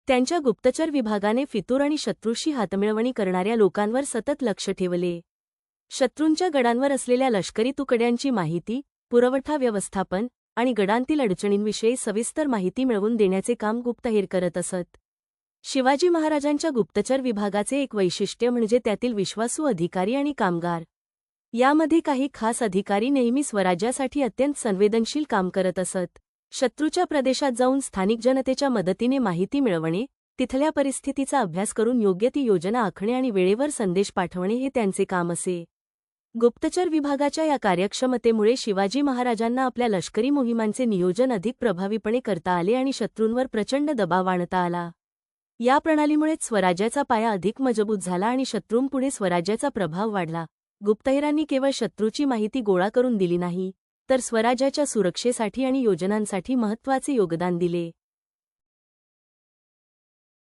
त्यांच्या गुप्तचर विभागाने फितूर आणि शत्रूशी हातमिळवणी करणाऱ्या लोकांवर सतत लक्ष ठेवले. शत्रूंच्या गडांवर असलेल्या लष्करी तुकड्यांची माहिती, पुरवठा व्यवस्थापन आणि गडांतील अडचणींविषयी सविस्तर माहिती मिळवून देण्याचे काम गुप्तहेर करत असत. शिवाजी महाराजांच्या गुप्तचर विभागाचे एक वैशिष्ट्य म्हणजे त्यातील विश्वासू अधिकारी आणि कामगार. यामध्ये काही खास अधिकारी नेहमी स्वराज्यासाठी अत्यंत संवेदनशील काम करत असत. शत्रूच्या प्रदेशात जाऊन स्थानिक जनतेच्या मदतीने माहिती मिळवणे, तिथल्या परिस्थितीचा अभ्यास करून योग्य ती योजना आखणे आणि वेळेवर संदेश पाठवणे हे त्यांचे काम असे. गुप्तचर विभागाच्या या कार्यक्षमतेमुळे शिवाजी महाराजांना आपल्या लष्करी मोहिमांचे नियोजन अधिक प्रभावीपणे करता आले आणि शत्रूंवर प्रचंड दबाव आणता आला. या प्रणालीमुळेच स्वराज्याचा पाया अधिक मजबूत झाला आणि शत्रूंपुढे स्वराज्याचा प्रभाव वाढला. गुप्तहेरांनी केवळ शत्रूची माहिती गोळा करून दिली नाही, तर स्वराज्याच्या सुरक्षेसाठी आणि योजनांसाठी महत्त्वाचे योगदान दिले.